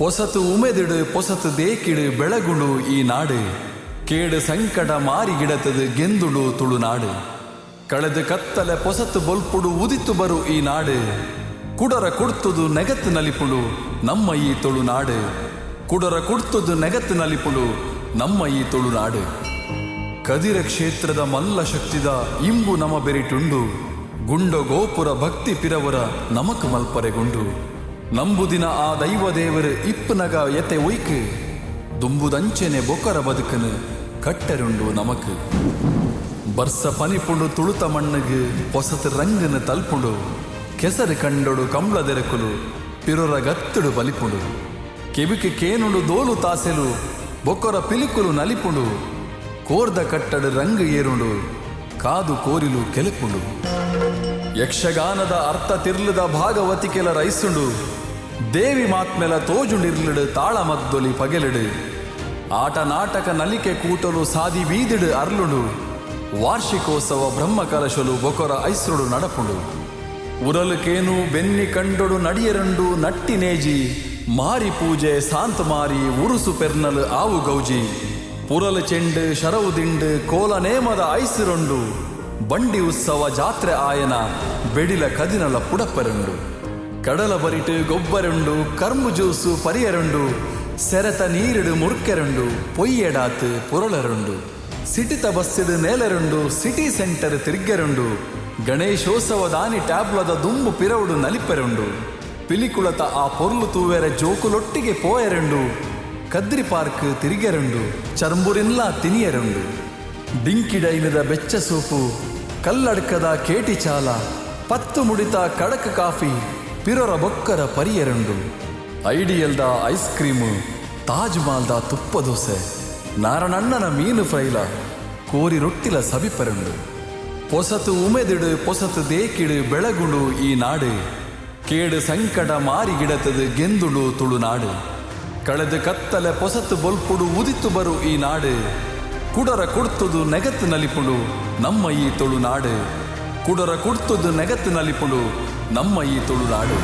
ಪೊಸತು ಉಮೆದಿಡು ಪೊಸತು ದೇಕಿಡು ಬೆಳಗುಡು ಈ ನಾಡು ಕೇಡು ಸಂಕಟ ಮಾರಿಗಿಡತದು ಗೆಂದುಡು ತುಳುನಾಡು ಕಳೆದು ಕತ್ತಲೆ ಪೊಸತು ಬೊಲ್ಪುಡು ಉದಿತು ಬರು ಈ ನಾಡು ಕುಡರ ಕುಡ್ತುದು ನೆಗತ್ತು ನಲಿಪುಡು ನಮ್ಮ ಈ ತುಳುನಾಡು ಕುಡರ ಕುಡ್ತುದು ನೆಗತ್ತು ನಲಿಪುಡು ನಮ್ಮ ಈ ತುಳುನಾಡು ಕದಿರ ಕ್ಷೇತ್ರದ ಮಲ್ಲ ಶಕ್ತಿದ ಇಂಬು ನಮ ಬೆರಿಟುಂಡು ಗುಂಡ ಗೋಪುರ ಭಕ್ತಿ ಪಿರವರ ನಮಕ್ ಮಲ್ಪರೆಗುಂಡು ನಂಬುದಿನ ಆ ದೈವ ದೇವರು ಇಪ್ಪನಗ ಎತೆ ಒಯ್ಕು ದುಂಬುದಂಚೆನೆ ಬೊಕ್ಕರ ಬದುಕನು ಕಟ್ಟರುಂಡು ನಮಕ್ ಬರ್ಸ ಪನಿಪುಂಡು ತುಳುತ ಮಣ್ಣಗೆ ಹೊಸತು ರಂಗನ ತಲ್ಪುಂಡು ಕೆಸರು ಕಂಡೊಡು ಕಂಬ್ಳದೆರಕುಲು ಪಿರೊರ ಗತ್ತುಡು ಬಲಿಪುಂಡು ಕೆಬಿಕೆ ಕೇನುಡು ದೋಲು ತಾಸೆಲು ಬೊಕ್ಕರ ಪಿಲಿಕುಲು ನಲಿಪುಂಡು ಕೋರ್ದ ಕಟ್ಟಡು ರಂಗು ಏರುಂಡು ಕಾದು ಕೋರಿಲು ಕೆಲುಪುಂಡು ಯಕ್ಷಗಾನದ ಅರ್ಥ ತಿರ್ಲದ ಭಾಗವತಿಕೆಲ ರೈಸುಂಡು ದೇವಿ ಮಾತ್ಮೆಲ ತೋಜುಂಡಿರ್ಲಿಡು ತಾಳ ಮದ್ದೊಲಿ ಪಗೆಲಿಡು ಆಟ ನಾಟಕ ನಲಿಕೆ ಕೂಟಲು ಸಾದಿ ಬೀದಿಡು ಅರ್ಲುಡು ವಾರ್ಷಿಕೋತ್ಸವ ಬ್ರಹ್ಮ ಕಲಶಲು ಬೊಕೊರ ಐಸ್ರುಡು ನಡಪುಂಡು ಉರಲು ಕೇನು ಬೆನ್ನಿ ಕಂಡೊಡು ನಡಿಯರಂಡು ನಟ್ಟಿ ನೇಜಿ ಮಾರಿ ಪೂಜೆ ಸಾಂತ ಮಾರಿ ಉರುಸು ಪೆರ್ನಲು ಆವು ಗೌಜಿ ಪುರಲು ಚೆಂಡು ಶರವು ದಿಂಡು ಕೋಲ ನೇಮದ ಐಸಿರೊಂಡು ಬಂಡಿ ಉತ್ಸವ ಜಾತ್ರೆ ಆಯನ ಬೆಡಿಲ ಕದಿನಲ ಪುಡಪ್ಪರುಂಡು ಕಡಲ ಬರಿಟು ಗೊಬ್ಬರುಂಡು ಕರ್ಮು ಜ್ಯೂಸು ಪರಿಯರುಂಡು ಸೆರೆತ ನೀರಿಡು ಮುರ್ಕೆರುಂಡು ಪೊಯ್ಯೆಡಾತು ಪುರಳರುಂಡು ಸಿಟಿತ ಬಸ್ಸಿಡು ನೇಲರುಂಡು ಸಿಟಿ ಸೆಂಟರ್ ತಿರ್ಗೆರುಂಡು ಗಣೇಶೋತ್ಸವ ದಾನಿ ಟ್ಯಾಬ್ಲದ ದುಂಬು ಪಿರವುಡು ನಲಿಪೆರುಂಡು ಪಿಲಿಕುಳತ ಆ ಪೊರ್ಲು ತೂವೆರೆ ಜೋಕುಲೊಟ್ಟಿಗೆ ಪೋಯರುಂಡು ಕದ್ರಿ ಪಾರ್ಕ್ ತಿರುಗೆರುಂಡು ಚರ್ಂಬುರಿನ್ಲ ತಿನಿಯರುಂಡು ಡಿಂಕಿಡೈನದ ಬೆಚ್ಚ ಸೂಪು ಕಲ್ಲಡ್ಕದ ಕೇಟಿ ಚಾಲ ಪತ್ತು ಮುಡಿತ ಕಡಕ್ ಕಾಫಿ ಪಿರೊರ ಬೊಕ್ಕರ ಪರಿಯರುಂಡು ಐಡಿಯಲ್ದ ಐಸ್ ಕ್ರೀಮು ತಾಜ್ ಮಾಲ್ದ ತುಪ್ಪ ದೋಸೆ ನಾರಣಣ್ಣನ ಮೀನು ಫ್ರೈಲ ಕೋರಿ ರೊಟ್ಟಿಲ ಸಬಿಪರುಂಡು ಪೊಸತು ಉಮೆದಿಡು ಪೊಸತು ದೇಕಿಡು ಬೆಳಗುಡು ಈ ನಾಡು ಕೇಡು ಸಂಕಟ ಮಾರಿಗಿಡತದು ಗೆಂದುಡು ತುಳುನಾಡು ಕಳೆದು ಕತ್ತಲೆ ಪೊಸತು ಬೊಲ್ಪುಡು ಉದಿತು ಬರು ಈ ನಾಡು ಕುಡರ ಕುಡ್ತುದು ನೆಗತ್ತು ನಲಿಪುಡು ನಮ್ಮ ಈ ತುಳುನಾಡು ಕುಡರ ಕುಡ್ತುದು ನೆಗತ್ತು ನಲಿಪುಡು ನಮ್ಮ ಈ ತುಳುನಾಡು.